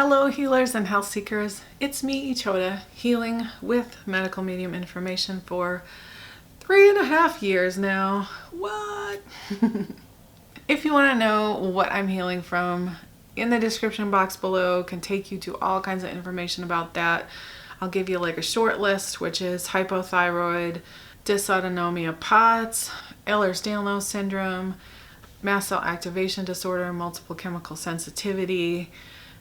Hello healers and health seekers, it's me Ichoda, healing with medical medium information for 3.5 years now. What? If you want to know what I'm healing from, in the description box below can take you to all kinds of information about that. I'll give you like a short list, which is hypothyroid, dysautonomia POTS, Ehlers-Danlos syndrome, mast cell activation disorder, multiple chemical sensitivity,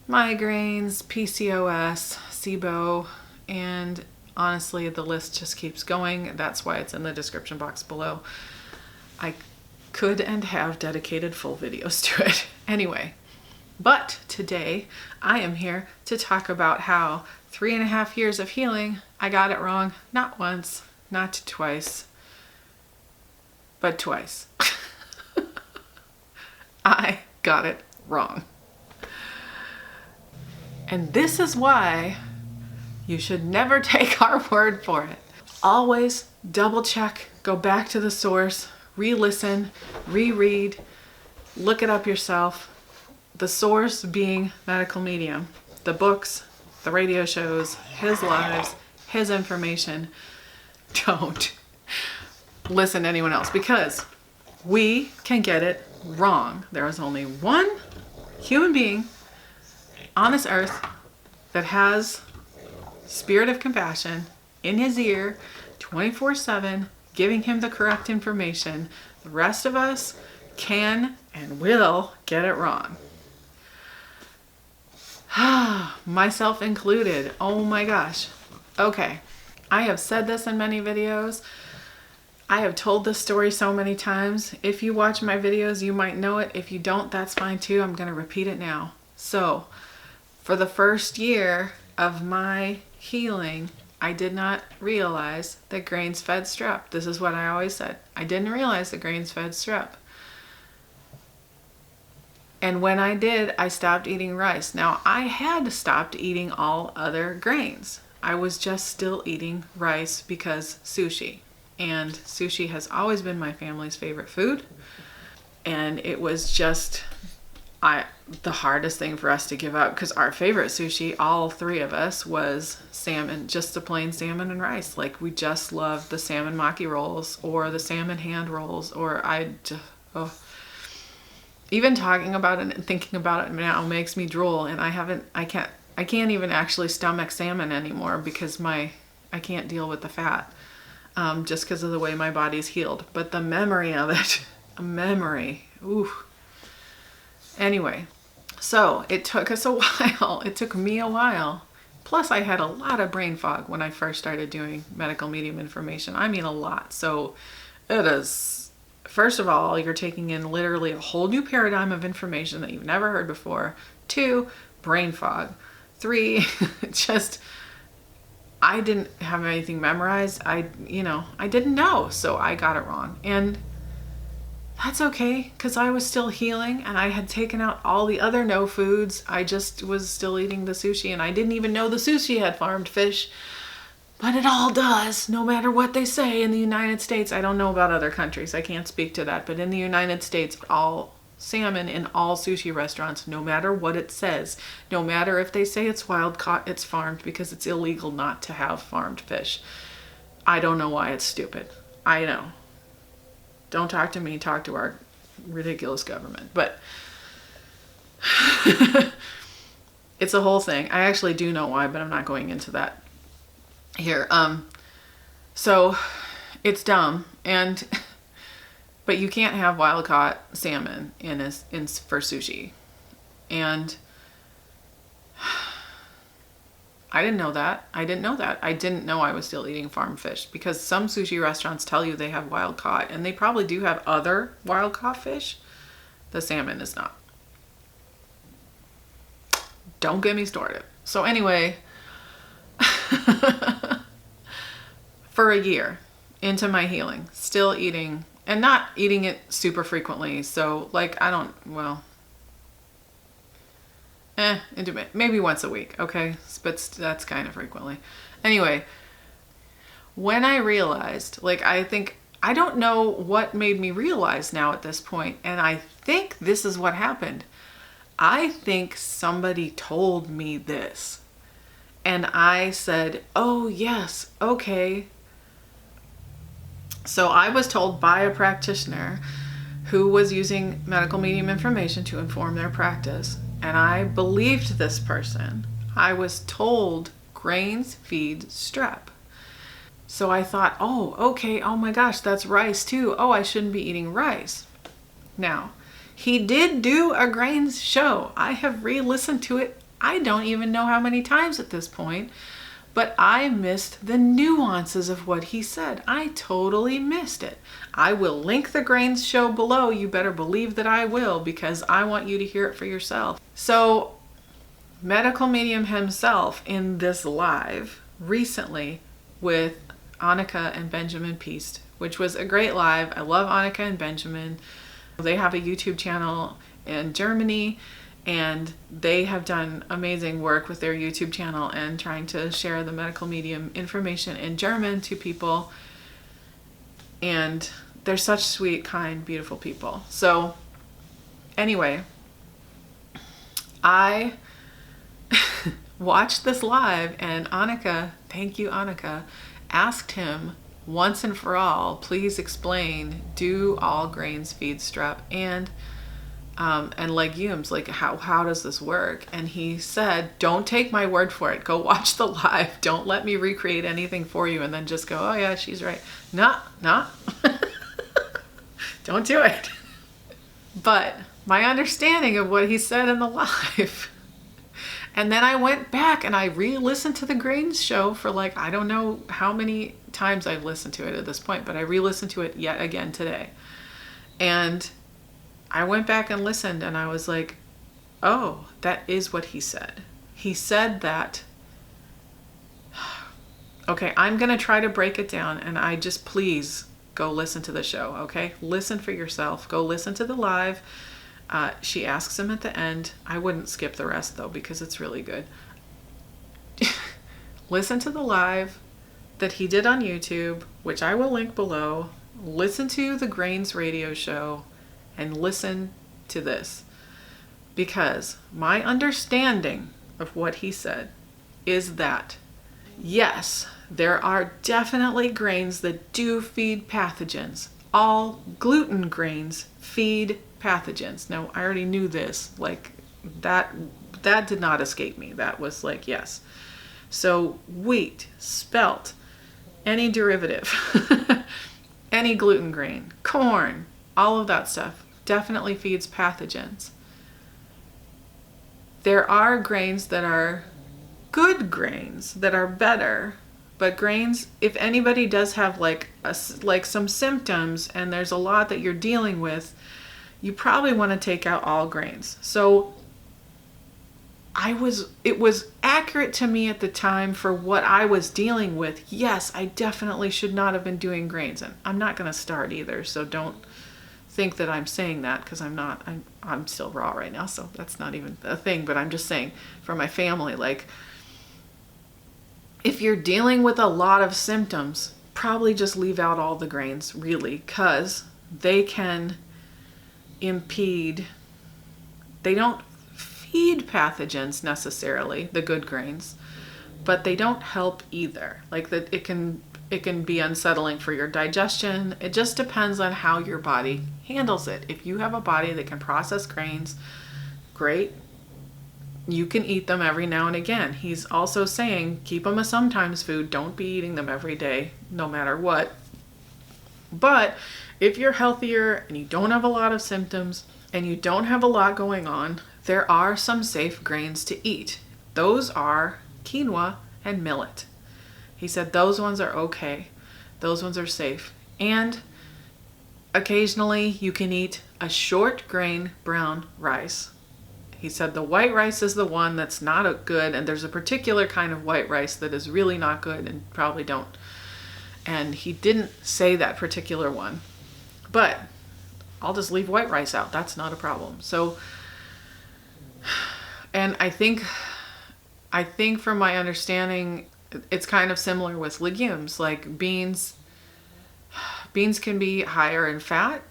migraines, PCOS, SIBO, and honestly the list just keeps going. That's why it's in the description box below. I could and have dedicated full videos to it. Anyway, but today I am here to talk about how 3.5 years of healing, I got it wrong, not once, not twice, but twice. I got it wrong. And this is why you should never take our word for it. Always double check, go back to the source, re-listen, reread, look it up yourself. The source being medical medium, the books, the radio shows, his lives, his information. Don't listen to anyone else because we can get it wrong. There is only one human being on this earth that has spirit of compassion in his ear 24/7 giving him the correct information. The rest of us can and will get it wrong. Myself included. Oh my gosh. Okay. I have said this in many videos. I have told this story so many times. If you watch my videos, you might know it. If you don't, that's fine too. I'm going to repeat it now. So, for the first year of my healing, I did not realize that grains fed strep. This is what I always said. I didn't realize that grains fed strep. And when I did, I stopped eating rice. Now, I had stopped eating all other grains. I was just still eating rice because sushi. And sushi has always been my family's favorite food. And it was just the hardest thing for us to give up because our favorite sushi, all three of us, was salmon, just the plain salmon and rice. Like we just loved the salmon maki rolls or the salmon hand rolls, or even talking about it and thinking about it now makes me drool. And I can't even actually stomach salmon anymore because I can't deal with the fat, just because of the way my body's healed. But the memory of it, ooh. Anyway, so it took us a while. It took me a while. Plus, I had a lot of brain fog when I first started doing medical medium information. I mean, a lot. So it is, first of all, you're taking in literally a whole new paradigm of information that you've never heard before. 2, brain fog. 3, I didn't have anything memorized. I didn't know. So I got it wrong. And that's okay, because I was still healing and I had taken out all the other no foods. I just was still eating the sushi and I didn't even know the sushi had farmed fish. But it all does, no matter what they say in the United States. I don't know about other countries. I can't speak to that. But in the United States, all salmon in all sushi restaurants, no matter what it says, no matter if they say it's wild caught, it's farmed, because it's illegal not to have farmed fish. I don't know why it's stupid. I know. Don't talk to me, talk to our ridiculous government. But it's a whole thing. I actually do know why, but I'm not going into that here. So it's dumb, but you can't have wild caught salmon for sushi. And I didn't know that. I didn't know I was still eating farm fish, because some sushi restaurants tell you they have wild caught, and they probably do have other wild caught fish. The salmon is not. Don't get me started. So anyway, for a year into my healing, still eating, and not eating it super frequently. So like, maybe once a week, okay? But that's kind of frequently. Anyway, when I realized, I don't know what made me realize now at this point, and I think this is what happened. I think somebody told me this. And I said, oh, yes, okay. So I was told by a practitioner who was using medical medium information to inform their practice. And I believed this person. I was told grains feed strep. So I thought, oh, okay, oh my gosh, that's rice too. Oh, I shouldn't be eating rice. Now, he did do a grains show. I have re-listened to it. I don't even know how many times at this point, but I missed the nuances of what he said. I totally missed it. I will link the grains show below. You better believe that I will, because I want you to hear it for yourself. So, medical medium himself in this live recently with Annika and Benjamin Piest, which was a great live. I love Annika and Benjamin. They have a YouTube channel in Germany, and they have done amazing work with their YouTube channel and trying to share the medical medium information in German to people. And they're such sweet, kind, beautiful people. So anyway, I watched this live, and Annika, thank you Annika, asked him once and for all, please explain, do all grains feed strep and legumes, like how does this work? And he said, don't take my word for it. Go watch the live. Don't let me recreate anything for you and then just go, oh yeah, she's right. Nah. Don't do it. But my understanding of what he said in the live, and then I went back and I re-listened to the grains show for like, I don't know how many times I've listened to it at this point, but I re-listened to it yet again today. And I went back and listened, and I was like, oh, that is what he said. He said that, okay, I'm going to try to break it down, and I just, please go listen to the show, okay? Listen for yourself. Go listen to the live. She asks him at the end. I wouldn't skip the rest though, because it's really good. Listen to the live that he did on YouTube, which I will link below. Listen to the Grains radio show and listen to this, because my understanding of what he said is that yes, there are definitely grains that do feed pathogens. All gluten grains feed pathogens. Now, I already knew this, like that did not escape me. That was like, yes. So wheat, spelt, any derivative, any gluten grain, corn, all of that stuff definitely feeds pathogens. There are grains that are good grains that are better, but grains, if anybody does have like some symptoms and there's a lot that you're dealing with, you probably want to take out all grains. So it was accurate to me at the time for what I was dealing with. Yes, I definitely should not have been doing grains, and I'm not going to start either. So don't think that I'm saying that, because I'm not. I'm still raw right now, so that's not even a thing. But I'm just saying for my family, like, if you're dealing with a lot of symptoms, probably just leave out all the grains, really, because they can impede. They don't feed pathogens necessarily, the good grains, but they don't help either. Like that, it can be unsettling for your digestion. It just depends on how your body handles it. If you have a body that can process grains, great. You can eat them every now and again. He's also saying keep them a sometimes food. Don't be eating them every day, no matter what. But if you're healthier and you don't have a lot of symptoms and you don't have a lot going on, there are some safe grains to eat. Those are quinoa and millet. He said those ones are okay. Those ones are safe. And occasionally you can eat a short grain brown rice. He said the white rice is the one that's not good, and there's a particular kind of white rice that is really not good and probably don't. And he didn't say that particular one. But I'll just leave white rice out. That's not a problem. So, and I think from my understanding, it's kind of similar with legumes. Like beans can be higher in fat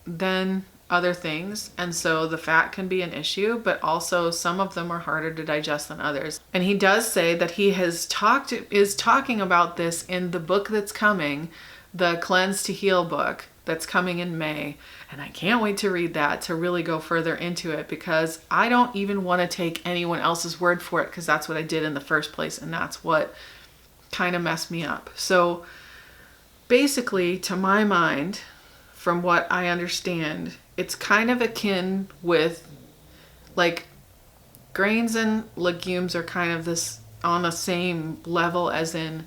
than other things, and so the fat can be an issue, but also some of them are harder to digest than others. And he does say that he is talking about this in the book that's coming, the Cleanse to Heal book that's coming in May. And I can't wait to read that, to really go further into it, because I don't even want to take anyone else's word for it, because that's what I did in the first place, and that's what kind of messed me up. So basically, to my mind, from what I understand, it's kind of akin with, like, grains and legumes are kind of this on the same level, as in,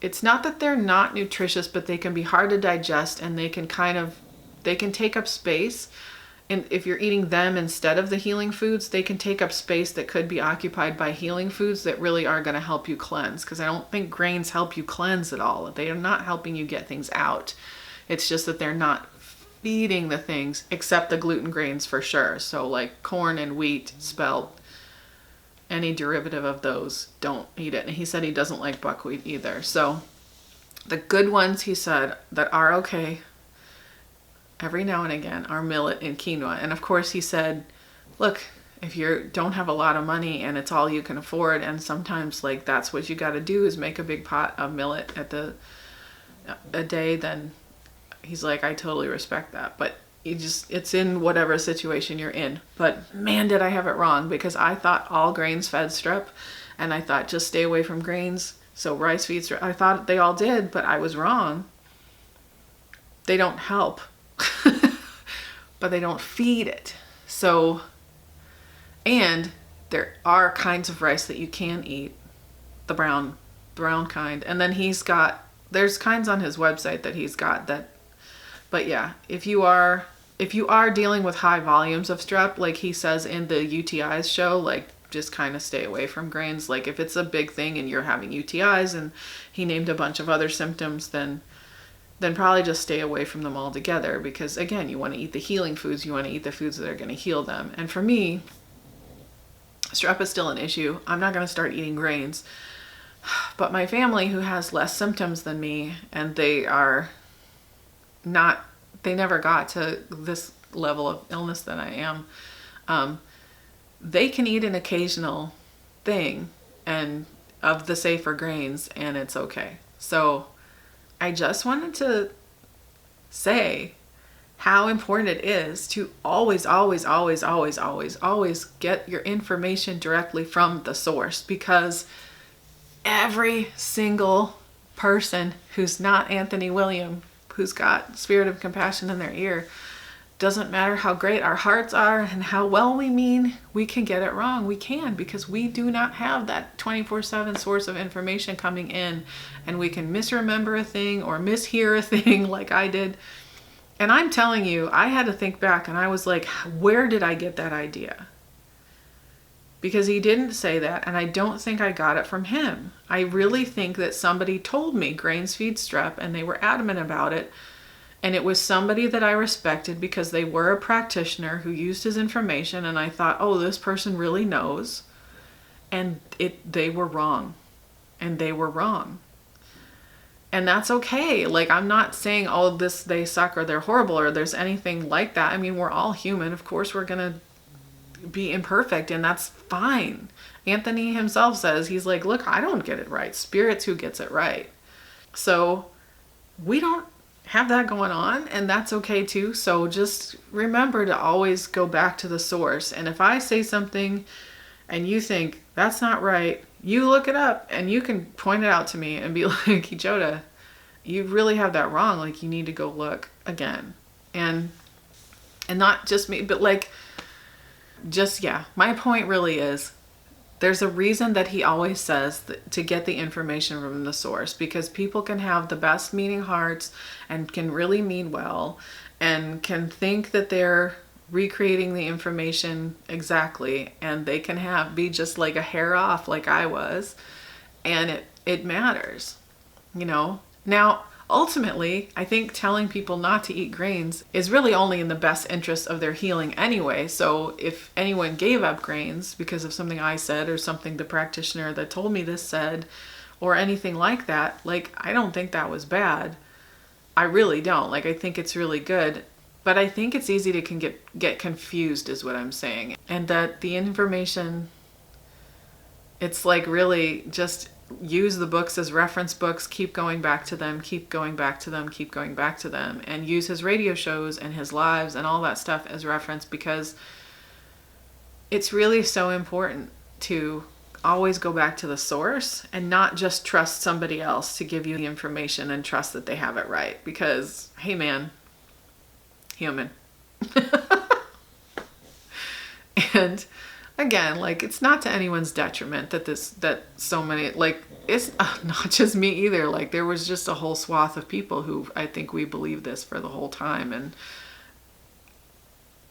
it's not that they're not nutritious, but they can be hard to digest, and they can take up space. And if you're eating them instead of the healing foods, they can take up space that could be occupied by healing foods that really are going to help you cleanse. Because I don't think grains help you cleanse at all. They are not helping you get things out. It's just that they're not feeding the things, except the gluten grains for sure. So like corn and wheat, spelt, any derivative of those, don't eat it. And he said he doesn't like buckwheat either. So the good ones, he said, that are okay every now and again are millet and quinoa. And of course he said, look, if you don't have a lot of money and it's all you can afford, and sometimes like that's what you got to do is make a big pot of millet at a day, then he's like, I totally respect that. But it's in whatever situation you're in. But man, did I have it wrong, because I thought all grains fed strep, and I thought just stay away from grains. So rice feeds strep. I thought they all did, but I was wrong. They don't help. But they don't feed it. So, and there are kinds of rice that you can eat, the brown kind. And then there's kinds on his website that he's got that, but yeah, if you are dealing with high volumes of strep, like he says in the UTIs show, like just kind of stay away from grains. Like if it's a big thing and you're having UTIs, and he named a bunch of other symptoms, then probably just stay away from them altogether, because again, you want to eat the healing foods. You want to eat the foods that are going to heal them. And for me, strep is still an issue. I'm not going to start eating grains. But my family, who has less symptoms than me, and they never got to this level of illness that I am, they can eat an occasional thing and of the safer grains, and it's okay. So I just wanted to say how important it is to always, always, always, always, always, always get your information directly from the source, because every single person who's not Anthony William, who's got spirit of compassion in their ear, doesn't matter how great our hearts are and how well we mean, we can get it wrong. We can, because we do not have that 24/7 source of information coming in, and we can misremember a thing or mishear a thing like I did. And I'm telling you, I had to think back, and I was like, where did I get that idea? Because he didn't say that, and I don't think I got it from him. I really think that somebody told me grains feed strep, and they were adamant about it. And it was somebody that I respected because they were a practitioner who used his information, and I thought, oh, this person really knows. And they were wrong. And they were wrong. And that's okay. Like, I'm not saying, oh, they suck or they're horrible or there's anything like that. I mean, we're all human. Of course, we're going to be imperfect, and that's fine. Anthony himself says, he's like, look, I don't get it right. Spirit's who gets it right. So we don't have that going on, and that's okay too. So just remember to always go back to the source. And if I say something and you think that's not right, you look it up and you can point it out to me and be like, Joda, you really have that wrong. Like, you need to go look again. And not just me, but like, just, yeah, my point really is, there's a reason that he always says to get the information from the source, because people can have the best meaning hearts and can really mean well and can think that they're recreating the information exactly, and they can be just like a hair off like I was, and it matters, you know. Now, ultimately, I think telling people not to eat grains is really only in the best interest of their healing anyway. So if anyone gave up grains because of something I said or something the practitioner that told me this said or anything like that, like, I don't think that was bad. I really don't. Like, I think it's really good. But I think it's easy to get confused is what I'm saying. And that the information, it's like really just use the books as reference books, keep going back to them, keep going back to them, keep going back to them, and use his radio shows and his lives and all that stuff as reference, because it's really so important to always go back to the source and not just trust somebody else to give you the information and trust that they have it right. Because, hey man, human. And again, like, it's not to anyone's detriment that so many, like, it's not just me either. Like, there was just a whole swath of people who I think we believed this for the whole time. And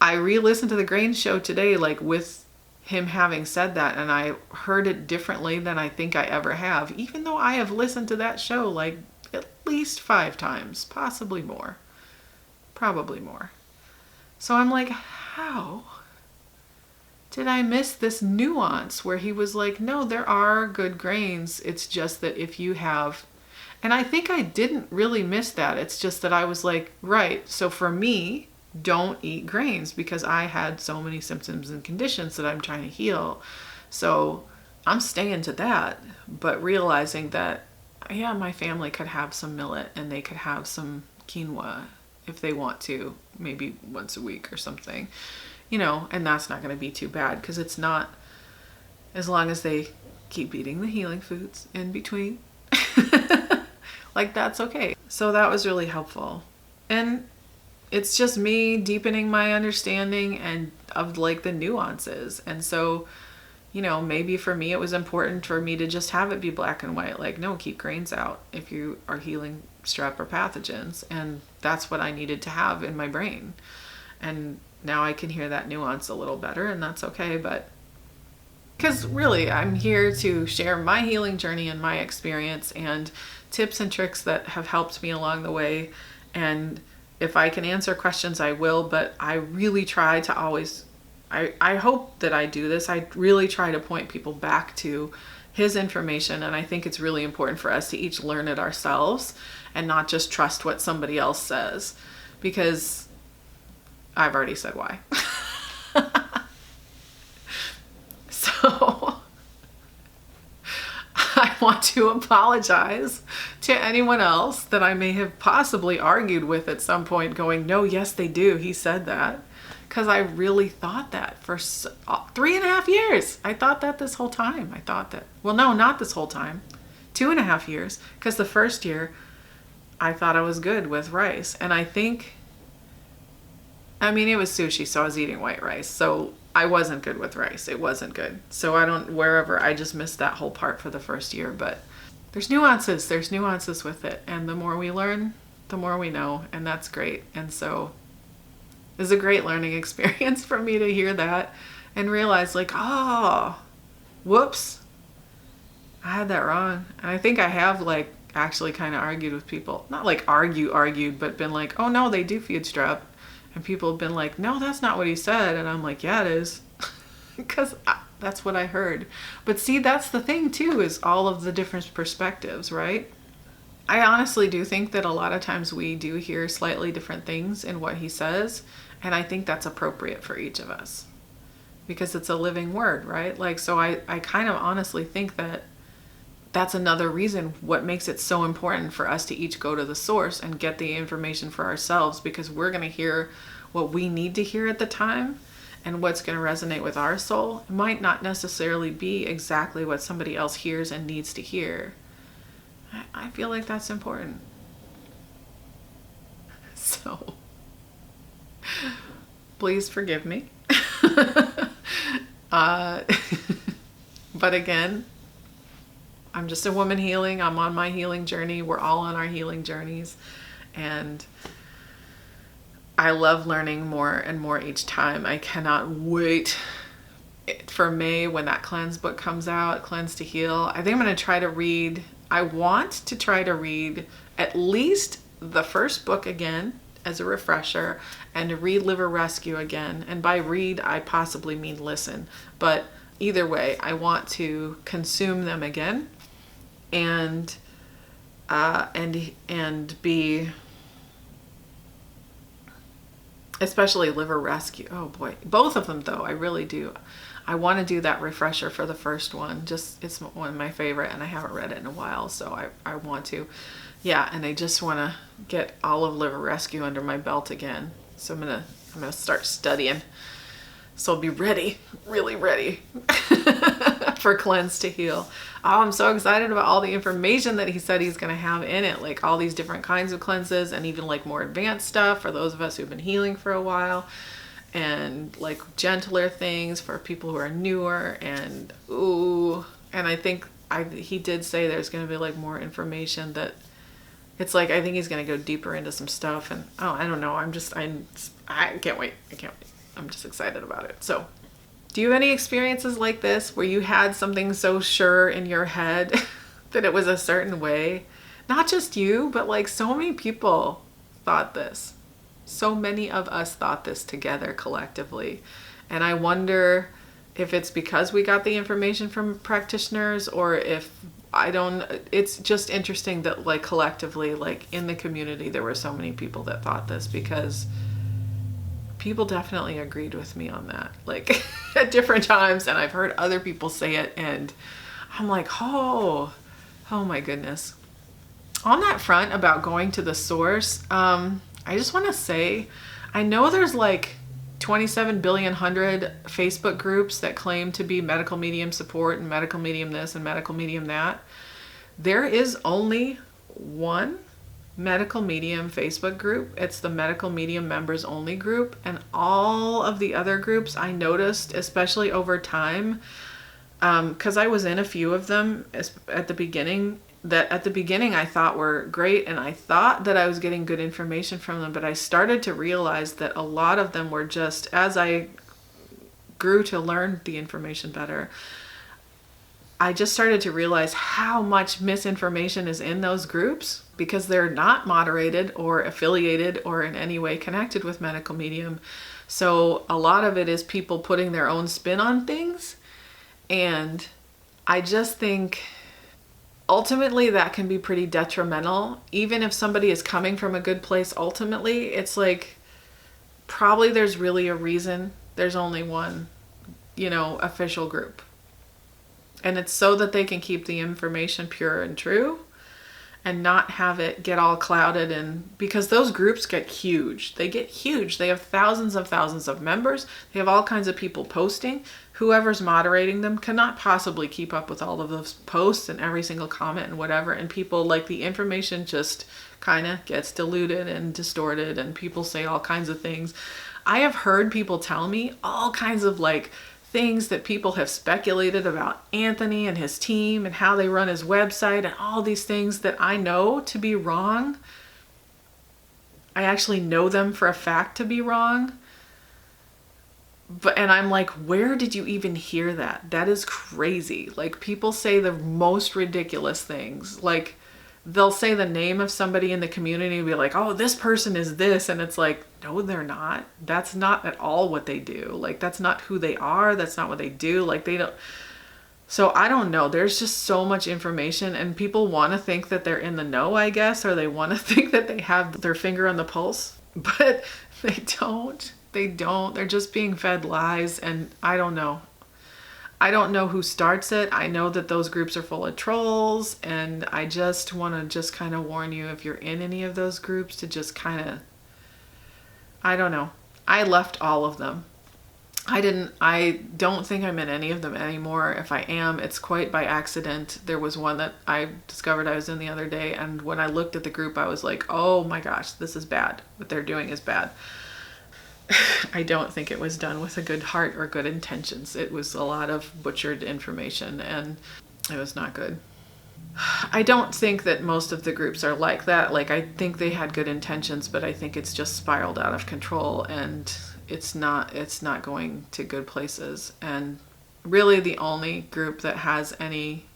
I re-listened to the Grange show today, like, with him having said that, and I heard it differently than I think I ever have, even though I have listened to that show like at least 5 times, possibly more, probably more. So I'm like, how did I miss this nuance where he was like, no, there are good grains. It's just that if you have, and I think I didn't really miss that. It's just that I was like, right, so for me, don't eat grains because I had so many symptoms and conditions that I'm trying to heal. So I'm staying to that, but realizing that, yeah, my family could have some millet and they could have some quinoa if they want to, maybe once a week or something, you know, and that's not going to be too bad because it's not, as long as they keep eating the healing foods in between, like, that's okay. So that was really helpful. And it's just me deepening my understanding and of like the nuances. And so, you know, maybe for me, it was important for me to just have it be black and white. Like, no, keep grains out if you are healing strep or pathogens. And that's what I needed to have in my brain. And now I can hear that nuance a little better, and that's okay. But because really, I'm here to share my healing journey and my experience and tips and tricks that have helped me along the way. And if I can answer questions, I will, but I really try to always, I hope that I do this. I really try to point people back to his information. And I think it's really important for us to each learn it ourselves and not just trust what somebody else says, because I've already said why. So I want to apologize to anyone else that I may have possibly argued with at some point going, no, yes, they do. He said that. Because I really thought that for 3.5 years. I thought that this whole time. I thought that, well, no, not this whole time. 2.5 years. Because the first year I thought I was good with rice. And I think, I mean, it was sushi, so I was eating white rice. So I wasn't good with rice. It wasn't good. So I just missed that whole part for the first year. But there's nuances with it. And the more we learn, the more we know. And that's great. And so it was a great learning experience for me to hear that and realize, like, oh, whoops, I had that wrong. And I think I have, like, actually kind of argued with people. Not like argued, but been like, oh no, they do feed strep. And people have been like, no, that's not what he said. And I'm like, yeah, it is. Because that's what I heard. But see, that's the thing too, is all of the different perspectives, right? I honestly do think that a lot of times we do hear slightly different things in what he says. And I think that's appropriate for each of us. Because it's a living word, right? Like, so I kind of honestly think that that's another reason what makes it so important for us to each go to the source and get the information for ourselves, because we're going to hear what we need to hear at the time, and what's going to resonate with our soul. It might not necessarily be exactly what somebody else hears and needs to hear. I feel like that's important. So please forgive me. But again, I'm just a woman healing. I'm on my healing journey. We're all on our healing journeys. And I love learning more and more each time. I cannot wait for May when that cleanse book comes out, Cleanse to Heal. I think I'm going to try to read, I want to try to read at least the first book again as a refresher, and to read Liver Rescue again. And by read, I possibly mean listen. But either way, I want to consume them again. And be especially Liver Rescue. Oh boy, both of them though. I really do. I want to do that refresher for the first one. Just, it's one of my favorite, and I haven't read it in a while, so I want to. Yeah, and I just want to get all of Liver Rescue under my belt again. So I'm gonna start studying. So I'll be ready, really ready for Cleanse to Heal. Oh, I'm so excited about all the information that he said he's going to have in it, like all these different kinds of cleanses and even like more advanced stuff for those of us who've been healing for a while, and like gentler things for people who are newer. And I think he did say there's going to be like more information that it's like, I think he's going to go deeper into some stuff, and I don't know. I can't wait. I can't wait. I'm just excited about it. So, do you have any experiences like this where you had something so sure in your head that it was a certain way? Not just you, but like so many people thought this. So many of us thought this together collectively. And I wonder if it's because we got the information from practitioners, or if it's just interesting that like collectively, like in the community, there were so many people that thought this, because people definitely agreed with me on that, like at different times. And I've heard other people say it, and I'm like, oh my goodness. On that front about going to the source, I just want to say, I know there's like 27 billion Facebook groups that claim to be medical medium support and medical medium this and medical medium that. There is only one medical medium Facebook group. It's the medical medium members only group, and all of the other groups I noticed, especially over time, because I was in a few of them at the beginning, that at the beginning I thought were great, and I thought that I was getting good information from them, but I started to realize that a lot of them were just, as I grew to learn the information better, I just started to realize how much misinformation is in those groups, because they're not moderated or affiliated or in any way connected with medical medium. So a lot of it is people putting their own spin on things. And I just think ultimately that can be pretty detrimental. Even if somebody is coming from a good place, ultimately, it's like, probably there's really a reason there's only one, official group. And it's so that they can keep the information pure and true and not have it get all clouded. And because those groups get huge, they have thousands of members. They have all kinds of people posting. Whoever's moderating them cannot possibly keep up with all of those posts and every single comment and whatever. And people, like, the information just kind of gets diluted and distorted, and people say all kinds of things. I have heard people tell me all kinds of like things that people have speculated about Anthony and his team and how they run his website, and all these things that I know to be wrong. I actually know them for a fact to be wrong. And I'm like, where did you even hear that? That is crazy. Like, people say the most ridiculous things. Like, they'll say the name of somebody in the community and be like, oh, this person is this. And it's like, no, they're not. That's not at all what they do. Like, that's not who they are. That's not what they do. Like, they don't. So I don't know. There's just so much information, and people want to think that they're in the know, I guess, or they want to think that they have their finger on the pulse, but they don't. They don't. They're just being fed lies, and I don't know. I don't know who starts it. I know that those groups are full of trolls, and I just want to just kind of warn you, if you're in any of those groups, to just kind of, I don't know. I left all of them. I don't think I'm in any of them anymore. If I am, it's quite by accident. There was one that I discovered I was in the other day, and when I looked at the group, I was like, oh my gosh, this is bad. What they're doing is bad. I don't think it was done with a good heart or good intentions. It was a lot of butchered information, and it was not good. I don't think that most of the groups are like that. Like, I think they had good intentions, but I think it's just spiraled out of control, and it's not going to good places. And really the only group that has any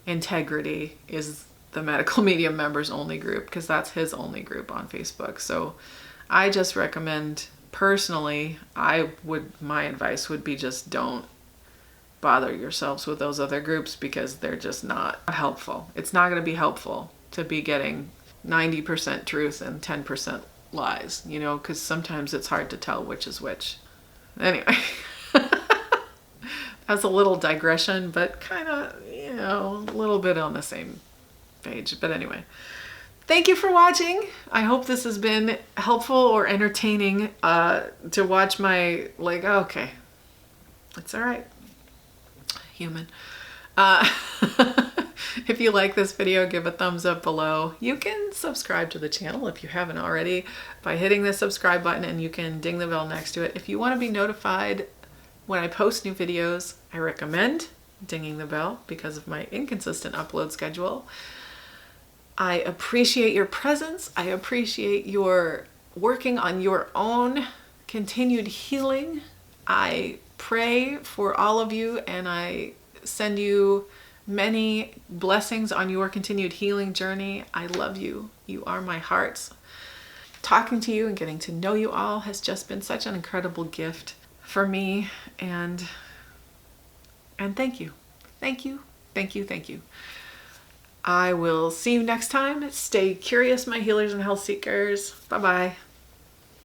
integrity is the medical medium members only group, because that's his only group on Facebook. So I just recommend, personally, my advice would be, just don't bother yourselves with those other groups, because they're just not helpful. It's not going to be helpful to be getting 90% truth and 10% lies, you know, because sometimes it's hard to tell which is which. Anyway, that's a little digression, but kind of, you know, a little bit on the same page. But anyway, thank you for watching. I hope this has been helpful or entertaining to watch my, like, okay, it's all right, human. If you like this video, give a thumbs up below. You can subscribe to the channel if you haven't already by hitting the subscribe button, and you can ding the bell next to it. If you want to be notified when I post new videos, I recommend dinging the bell because of my inconsistent upload schedule. I appreciate your presence. I appreciate your working on your own continued healing. I pray for all of you, and I send you many blessings on your continued healing journey. I love you. You are my hearts. Talking to you and getting to know you all has just been such an incredible gift for me, and thank you. Thank you. Thank you. Thank you. I will see you next time. Stay curious, my healers and health seekers. Bye-bye.